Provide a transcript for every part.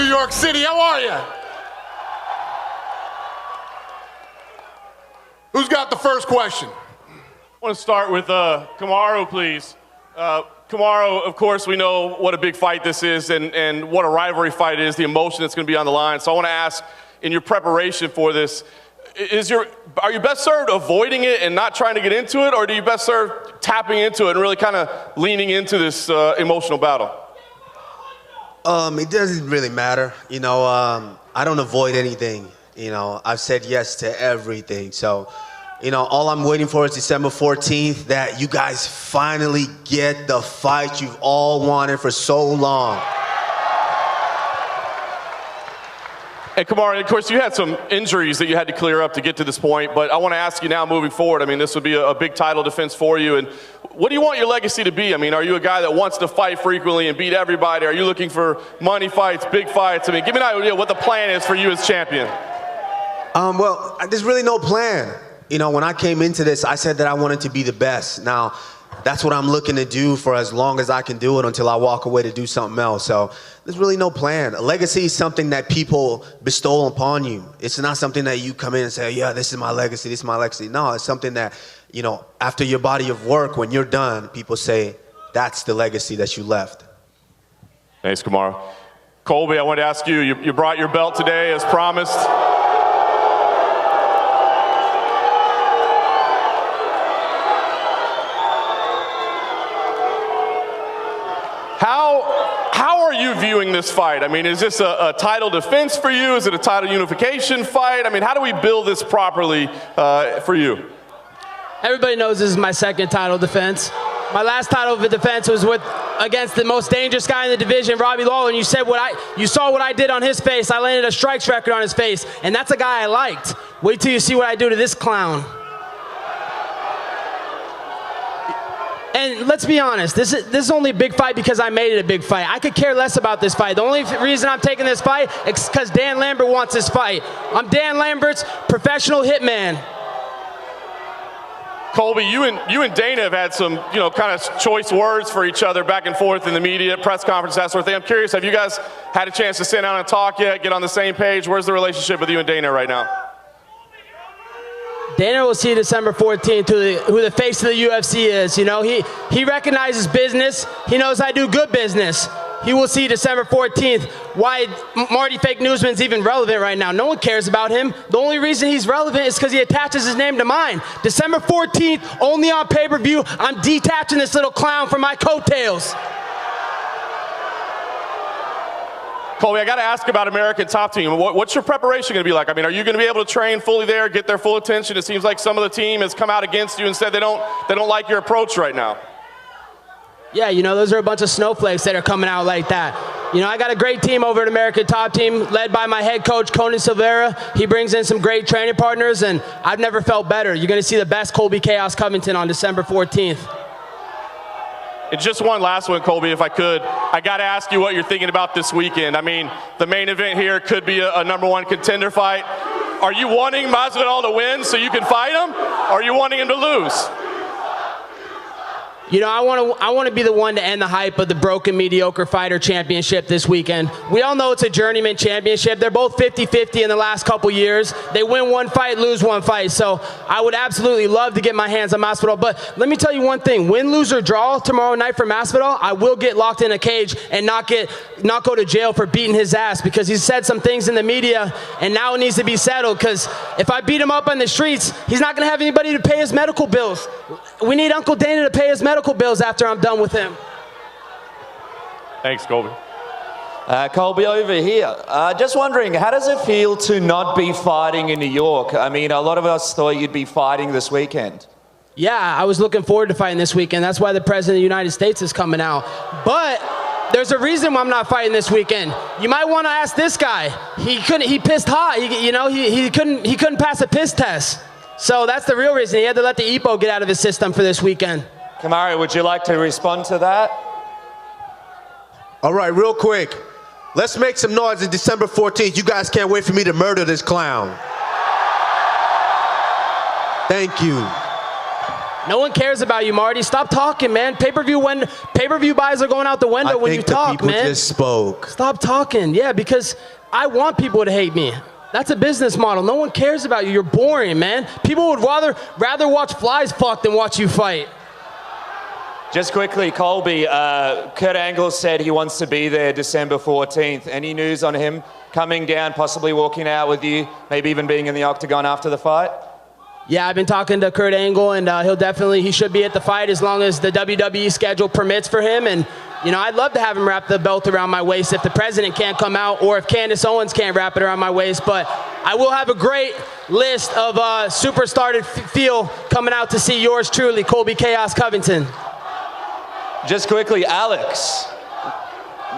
York City. How are you? Who's got the first question? I want to start with Kamaru, please. Kamaru, of course, we know what a big fight this is and what a rivalry fight is, the emotion that's going to be on the line. So I want to ask, in your preparation for this, are you best served avoiding it and not trying to get into it, or do you best serve tapping into it and really kind of leaning into this emotional battle? It doesn't really matter. You know, I don't avoid anything. You know, I've said yes to everything. So, you know, all I'm waiting for is December 14th, that you guys finally get the fight you've all wanted for so long. And Kamaru, of course, you had some injuries that you had to clear up to get to this point, but I want to ask you now moving forward, I mean, this would be a big title defense for you, and what do you want your legacy to be? I mean, are you a guy that wants to fight frequently and beat everybody? Are you looking for money fights, big fights? I mean, give me an idea what the plan is for you as champion. Well, there's really no plan. You know, when I came into this, I said that I wanted to be the best. Now, that's what I'm looking to do for as long as I can do it until I walk away to do something else. So there's really no plan. A legacy is something that people bestow upon you. It's not something that you come in and say, yeah, this is my legacy, this is my legacy. No, it's something that, you know, after your body of work, when you're done, people say, that's the legacy that you left. Thanks, Kamaru. Colby, I wanted to ask you, you brought your belt today as promised. How are you viewing this fight? I mean, is this a title defense for you? Is it a title unification fight? I mean, how do we build this properly for you? Everybody knows this is my second title defense. My last title defense was against the most dangerous guy in the division, Robbie Lawler, and you saw what I did on his face. I landed a strikes record on his face, and that's a guy I liked. Wait till you see what I do to this clown. And let's be honest, this is only a big fight because I made it a big fight. I could care less about this fight. The only reason I'm taking this fight is because Dan Lambert wants this fight. I'm Dan Lambert's professional hitman. Colby, you and Dana have had some, you know, kind of choice words for each other back and forth in the media, press conference, that sort of thing. I'm curious, have you guys had a chance to sit down and talk yet, get on the same page? Where's the relationship with you and Dana right now? Dana will see December 14th who the face of the UFC is. You know, he recognizes business. He knows I do good business. He will see December 14th why Marty Fake Newsman's even relevant right now. No one cares about him. The only reason he's relevant is because he attaches his name to mine. December 14th, only on pay-per-view, I'm detaching this little clown from my coattails. Colby, I got to ask about American Top Team. What's your preparation going to be like? I mean, are you going to be able to train fully there, get their full attention? It seems like some of the team has come out against you and said they don't like your approach right now. Yeah, you know, those are a bunch of snowflakes that are coming out like that. You know, I got a great team over at American Top Team, led by my head coach, Conan Silveira. He brings in some great training partners, and I've never felt better. You're going to see the best Colby Chaos Covington on December 14th. And just one last one, Colby, if I could. I got to ask you what you're thinking about this weekend. I mean, the main event here could be a #1 contender fight. Are you wanting Masvidal to win so you can fight him, or are you wanting him to lose? You know, I want to be the one to end the hype of the broken mediocre fighter championship this weekend. We all know it's a journeyman championship. They're both 50-50 in the last couple years. They win one fight, lose one fight. So I would absolutely love to get my hands on Masvidal. But let me tell you one thing: win, lose, or draw tomorrow night for Masvidal, I will get locked in a cage and not go to jail for beating his ass, because he said some things in the media, and now it needs to be settled. Because if I beat him up on the streets, he's not going to have anybody to pay his medical bills. We need Uncle Dana to pay his medical bills after I'm done with him. Thanks, Colby. Colby, over here. Just wondering, how does it feel to not be fighting in New York? I mean, a lot of us thought you'd be fighting this weekend. Yeah, I was looking forward to fighting this weekend. That's why the President of the United States is coming out. But there's a reason why I'm not fighting this weekend. You might want to ask this guy. He pissed hot. He couldn't pass a piss test. So that's the real reason. He had to let the EPO get out of his system for this weekend. Kamaru, would you like to respond to that? All right, real quick. Let's make some noise on December 14th. You guys can't wait for me to murder this clown. Thank you. No one cares about you, Marty. Stop talking, man. Pay-per-view buys are going out the window when you talk, man. I think the people just spoke. Stop talking. Yeah, because I want people to hate me. That's a business model. No one cares about you. You're boring, man. People would rather watch flies fuck than watch you fight. Just quickly, Colby, Kurt Angle said he wants to be there December 14th. Any news on him coming down, possibly walking out with you, maybe even being in the octagon after the fight? Yeah, I've been talking to Kurt Angle, and he should be at the fight as long as the WWE schedule permits for him. And, you know, I'd love to have him wrap the belt around my waist if the president can't come out or if Candace Owens can't wrap it around my waist. But I will have a great list of superstar to feel coming out to see yours truly, Colby Chaos Covington. Just quickly, Alex,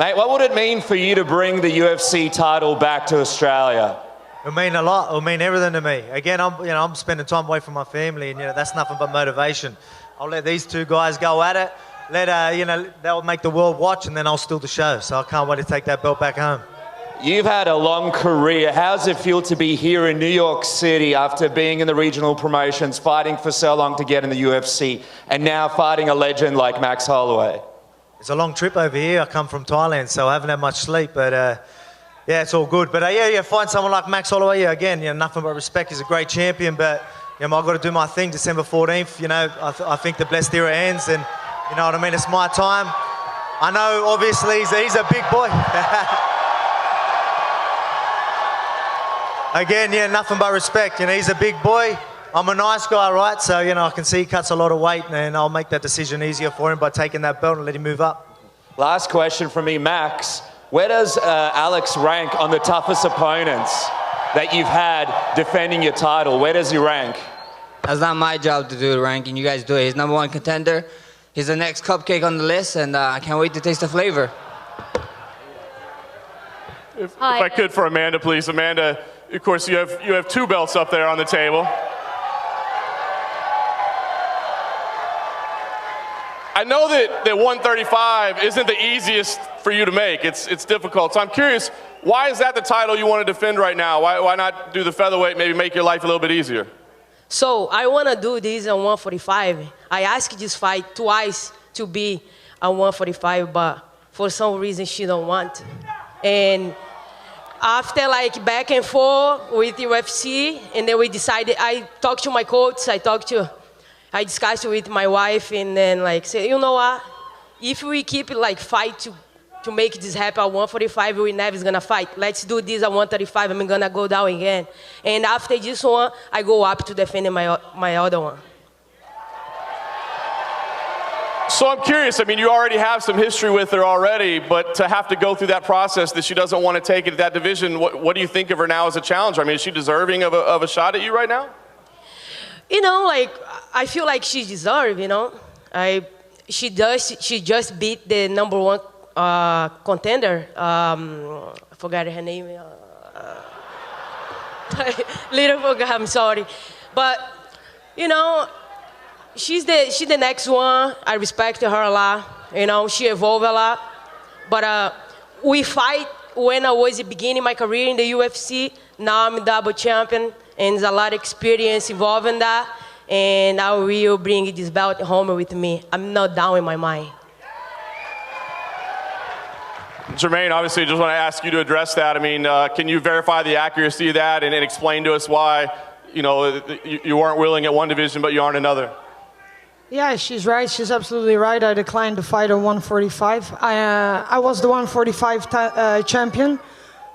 mate, what would it mean for you to bring the UFC title back to Australia? It'll mean a lot. It'll mean everything to me. Again, I'm spending time away from my family, and that's nothing but motivation. I'll let these two guys go at it. They'll make the world watch, and then I'll steal the show. So I can't wait to take that belt back home. You've had a long career. How does it feel to be here in New York City after being in the regional promotions, fighting for so long to get in the UFC, and now fighting a legend like Max Holloway? It's a long trip over here. I come from Thailand, so I haven't had much sleep, but yeah, it's all good. But find someone like Max Holloway, again, nothing but respect. He's a great champion, but I've got to do my thing December 14th. I think the blessed era ends, and you know what I mean? It's my time. I know, obviously, he's a big boy. Again, nothing but respect. He's a big boy. I'm a nice guy, right? So, I can see he cuts a lot of weight, and I'll make that decision easier for him by taking that belt and let him move up. Last question from me, Max. Where does Alex rank on the toughest opponents that you've had defending your title? Where does he rank? That's not my job to do the ranking. You guys do it. He's #1 contender. He's the next cupcake on the list, and I can't wait to taste the flavor. If I could for Amanda, please. Amanda, of course, you have 2 belts up there on the table. I know that 135 isn't the easiest for you to make. It's difficult. So I'm curious, why is that the title you want to defend right now? Why not do the featherweight, maybe make your life a little bit easier? So I want to do this at 145. I asked this fight twice to be at 145, but for some reason she don't want. And after back and forth with UFC, and then we decided, I talked to my coach, I discussed with my wife, and then said, you know what? If we keep fight to make this happen at 145, we never gonna fight. Let's do this at 135. I'm gonna go down again. And after this one, I go up to defend my other one. So I'm curious, you already have some history with her already, but to have to go through that process that she doesn't want to take it at that division, what do you think of her now as a challenger? Is she deserving of a shot at you right now? I feel like she deserves, She just beat the #1 contender. I forgot her name. Little forgot, I'm sorry. But, she's the next one. I respect her a lot. She evolved a lot. But we fight when I was beginning my career in the UFC. Now I'm double champion, and there's a lot of experience involved in that. And I will bring this belt home with me. I'm not down in my mind. Jermaine, obviously, just want to ask you to address that. Can you verify the accuracy of that and explain to us why, you weren't willing at one division, but you are in another? Yeah, she's right. She's absolutely right. I declined to fight at 145. I was the 145 champion.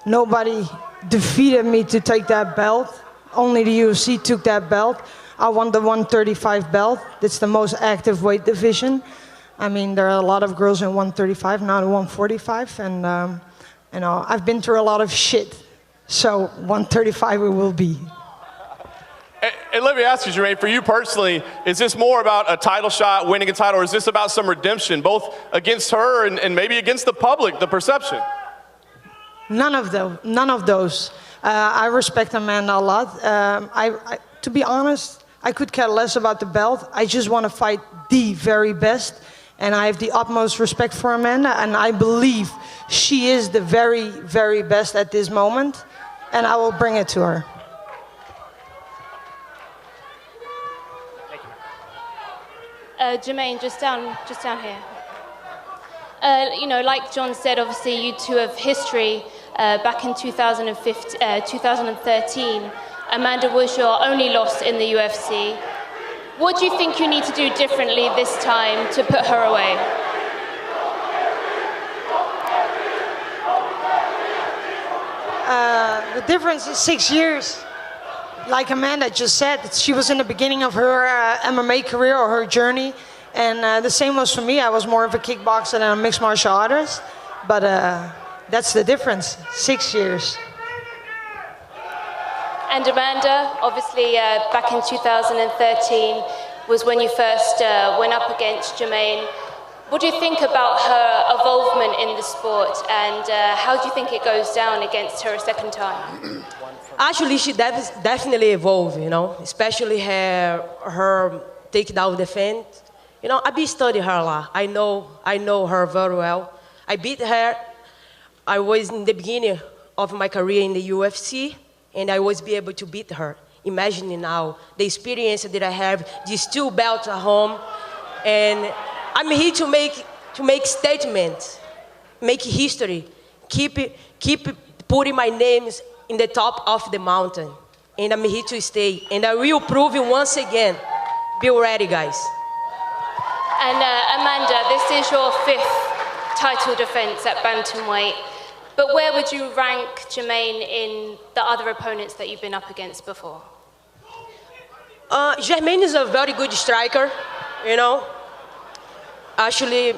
Nobody defeated me to take that belt. Only the UFC took that belt. I won the 135 belt. It's the most active weight division. There are a lot of girls in 135, not 145, and I've been through a lot of shit. So 135 it will be. And let me ask you, Jermaine, for you personally, is this more about a title shot, winning a title, or is this about some redemption, both against her and maybe against the public, the perception? None of those. I respect Amanda a lot. To be honest, I could care less about the belt. I just want to fight the very best. And I have the utmost respect for Amanda, and I believe she is the very, very best at this moment, and I will bring it to her. Jermaine, just down here. You know, like John said, obviously you two have history. Back in 2013, Amanda was your only loss in the UFC. What do you think you need to do differently this time to put her away? The difference is 6 years. Like Amanda just said, she was in the beginning of her MMA career or her journey. And the same was for me. I was more of a kickboxer than a mixed martial artist. But that's the difference, 6 years. And Amanda, obviously back in 2013 was when you first went up against Jermaine. What do you think about her involvement in the sport, and how do you think it goes down against her a second time? Actually, she definitely evolved, you know, especially her takedown defense. You know, I be studying her a lot. I know her very well. I beat her. I was in the beginning of my career in the UFC, and I was be able to beat her. Imagining now the experience that I have, these 2 belts at home, and I'm here to make statements, make history, keep putting my names in the top of the mountain, and I'm here to stay, and I will prove it once again. Be ready, guys. And Amanda, this is your 5th title defense at bantamweight, but where would you rank Jermaine in the other opponents that you've been up against before? Jermaine is a very good striker, you know. Actually,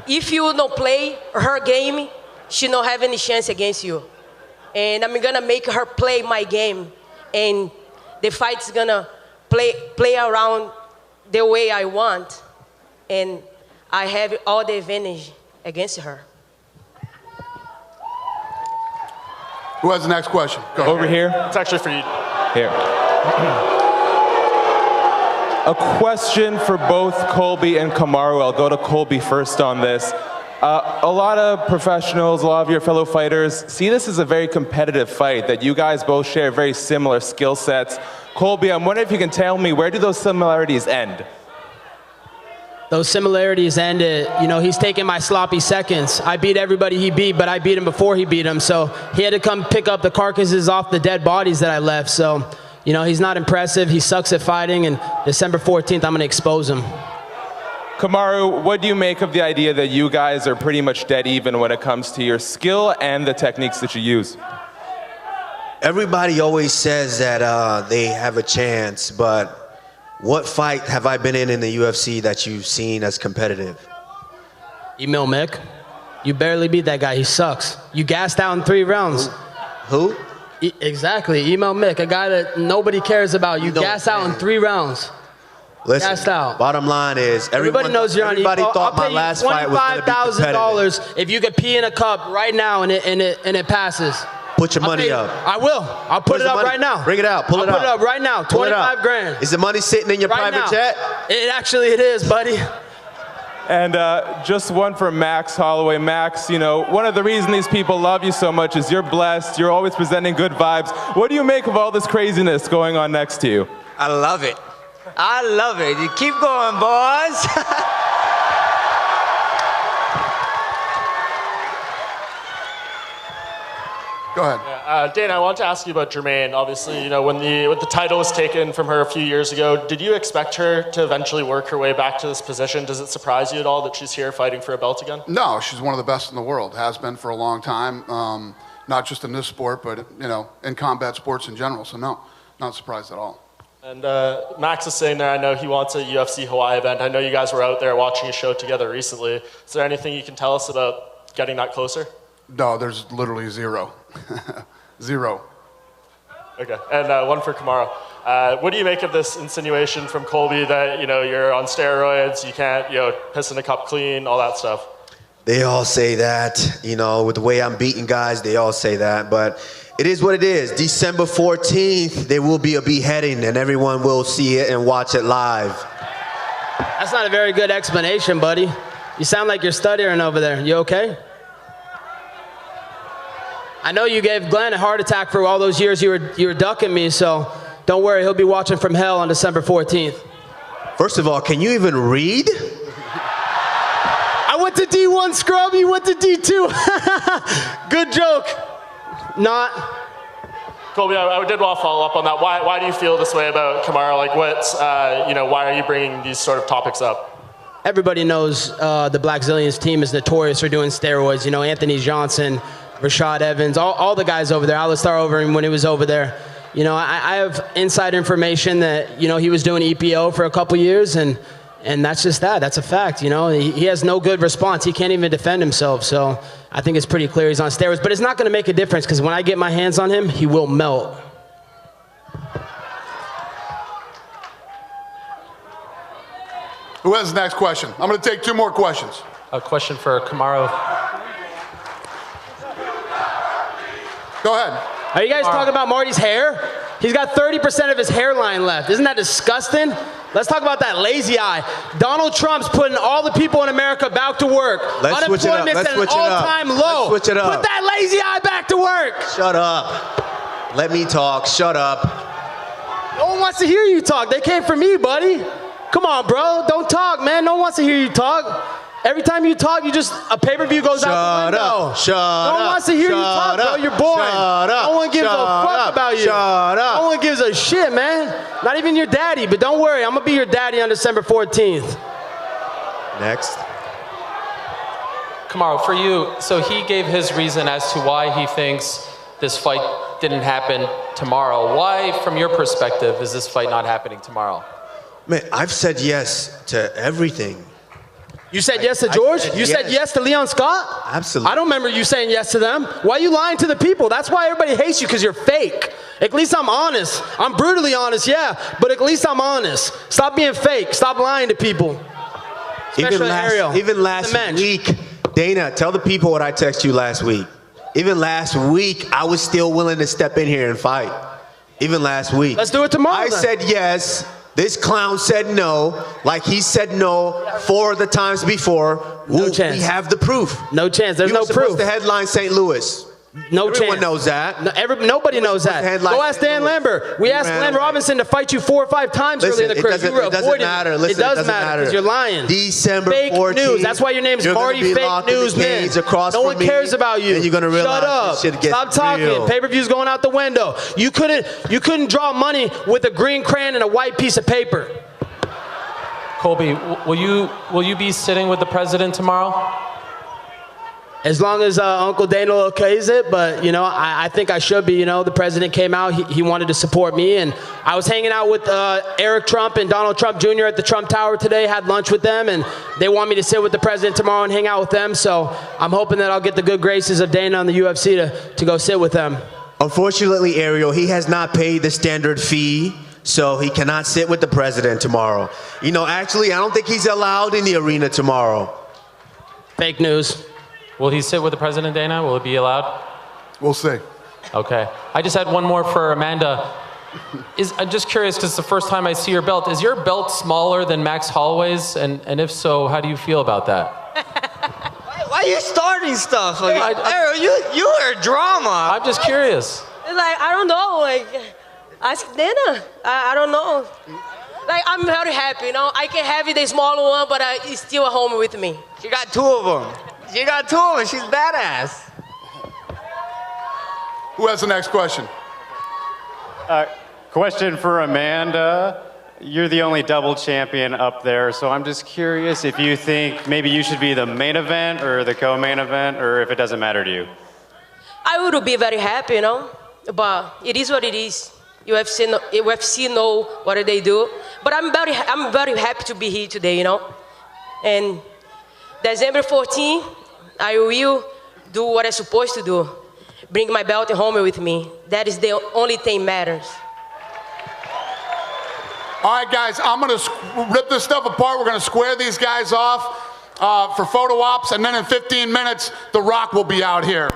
if you don't play her game, she don't have any chance against you. And I'm gonna make her play my game, and the fight's gonna play around the way I want, and I have all the advantage against her. Who has the next question? Go ahead. Over here. It's actually for you. Here. A question for both Colby and Kamaru. I'll go to Colby first on this. A lot of professionals, a lot of your fellow fighters see this as a very competitive fight, that you guys both share very similar skill sets. Colby, I'm wondering if you can tell me, where do those similarities end? Those similarities ended, you know, he's taking my sloppy seconds. I beat everybody he beat, but I beat him before he beat him. So he had to come pick up the carcasses off the dead bodies that I left. So, you know, he's not impressive. He sucks at fighting. And December 14th, I'm going to expose him. Kamaru, what do you make of the idea that you guys are pretty much dead even when it comes to your skill and the techniques that you use? Everybody always says that they have a chance, but what fight have I been in the UFC that you've seen as competitive? Emil Mick. You barely beat that guy. He sucks. You gassed out in 3 rounds. Who? Exactly. Emil Mick, a guy that nobody cares about. You gassed out in 3 rounds. Listen, gassed out. Bottom line is, everybody knows you're on. Everybody thought my last fight was going to be competitive. $25,000 if you could pee in a cup right now and it passes. Put your money up. I will. I'll put it up right now. Bring it out. Pull it up. I'll put it up right now. 25 grand. Is the money sitting in your private jet? It is, buddy. And just one for Max Holloway. Max, you know, one of the reasons these people love you so much is you're blessed. You're always presenting good vibes. What do you make of all this craziness going on next to you? I love it. I love it. You keep going, boys. Go ahead. Dana, I wanted to ask you about Jermaine. Obviously, you know, when the title was taken from her a few years ago, did you expect her to eventually work her way back to this position? Does it surprise you at all that she's here fighting for a belt again? No, she's one of the best in the world. Has been for a long time. Not just in this sport, but you know, in combat sports in general. So no, not surprised at all. And Max is saying there, I know he wants a UFC Hawaii event. I know you guys were out there watching a show together recently. Is there anything you can tell us about getting that closer? No, there's literally zero. Zero. Okay, and one for Kamaru. What do you make of this insinuation from Colby that, you know, you're on steroids, you can't, you know, piss in a cup clean, all that stuff? They all say that, you know, with the way I'm beating guys, they all say that, but it is what it is. December 14th, there will be a beheading and everyone will see it and watch it live. That's not a very good explanation, buddy. You sound like you're stuttering over there. You okay? I know you gave Glenn a heart attack for all those years you were ducking me, so don't worry, he'll be watching from hell on December 14th. First of all, can you even read? I went to D1 scrub, you went to D2. Good joke. Not. Colby, I did want to follow up on that. Why do you feel this way about Kamaru? Like, why are you bringing these sort of topics up? Everybody knows the Black Zillions team is notorious for doing steroids. You know, Anthony Johnson, Rashad Evans, all the guys over there. Alistar over him when he was over there. You know, I have inside information that, you know, he was doing EPO for a couple years, and that's just that. That's a fact, you know. He has no good response. He can't even defend himself. So I think it's pretty clear he's on steroids. But it's not going to make a difference because when I get my hands on him, he will melt. Who has the next question? I'm going to take 2 more questions. A question for Kamaru. Go ahead. Are you guys talking about Marty's hair? He's got 30% of his hairline left. Isn't that disgusting? Let's talk about that lazy eye. Donald Trump's putting all the people in America back to work. Let's switch it up. Unemployment's at an all-time low. Let's switch it up. Put that lazy eye back to work. Shut up. Let me talk. Shut up. No one wants to hear you talk. They came for me, buddy. Come on, bro. Don't talk, man. No one wants to hear you talk. Every time you talk, a pay-per-view goes out the window. Shut up. No one wants to hear you talk, bro. You're boring. Shut up. No one gives a fuck about you. Shut up. No one gives a shit, man. Not even your daddy. But don't worry, I'm going to be your daddy on December 14th. Next. Kamaru, for you, so he gave his reason as to why he thinks this fight didn't happen tomorrow. Why, from your perspective, is this fight not happening tomorrow? Man, I've said yes to everything. You said yes to George? You said yes to Leon Scott? Absolutely. I don't remember you saying yes to them. Why are you lying to the people? That's why everybody hates you, because you're fake. At least I'm honest. I'm brutally honest, yeah, but at least I'm honest. Stop being fake. Stop lying to people. Even last week, Dana, tell the people what I texted you last week. Even last week, I was still willing to step in here and fight. Even last week. Let's do it tomorrow. I said yes. This clown said no, like he said no 4 of the times before. No chance. We have the proof. No chance. There's no proof. You were supposed to headline St. Louis. No chance. Everyone knows that. Nobody knows that. Go ask Dan Lambert. We asked Glenn Robinson to fight you 4 or 5 times early in the career. It doesn't matter. It does matter because you're lying. December 14th. Fake news. That's why your name's Marty Fake News Man. No one cares about you. And you're gonna realize shut up. This shit gets Stop talking. real. Pay-per-view's going out the window. You couldn't draw money with a green crayon and a white piece of paper. Colby, will you be sitting with the president tomorrow? As long as Uncle Dana okays it, but, you know, I think I should be. You know, the president came out, he wanted to support me, and I was hanging out with Eric Trump and Donald Trump Jr. at the Trump Tower today, had lunch with them, and they want me to sit with the president tomorrow and hang out with them, so I'm hoping that I'll get the good graces of Dana and the UFC to go sit with them. Unfortunately, Ariel, he has not paid the standard fee, so he cannot sit with the president tomorrow. You know, actually, I don't think he's allowed in the arena tomorrow. Fake news. Will he sit with the president, Dana? Will it be allowed? We'll see. Okay. I just had one more for Amanda. I'm just curious, because it's the first time I see your belt. Is your belt smaller than Max Holloway's? And if so, how do you feel about that? Why are you starting stuff? Like, Ariel, you are drama. I'm just curious. Like, I don't know. Like, ask Dana. I don't know. Like, I'm very happy, you know. I can have the smaller one, but it's still at home with me. She got 2 of them. She got 2 of them. She's badass. Who has the next question? Question for Amanda. You're the only double champion up there, so I'm just curious if you think maybe you should be the main event or the co-main event, or if it doesn't matter to you. I would be very happy, you know, but it is what it is. UFC know what they do, but I'm very happy to be here today, you know. And December 14th, I will do what I'm supposed to do. Bring my belt home with me. That is the only thing matters. All right, guys, I'm going to rip this stuff apart. We're going to square these guys off for photo ops, and then in 15 minutes, The Rock will be out here.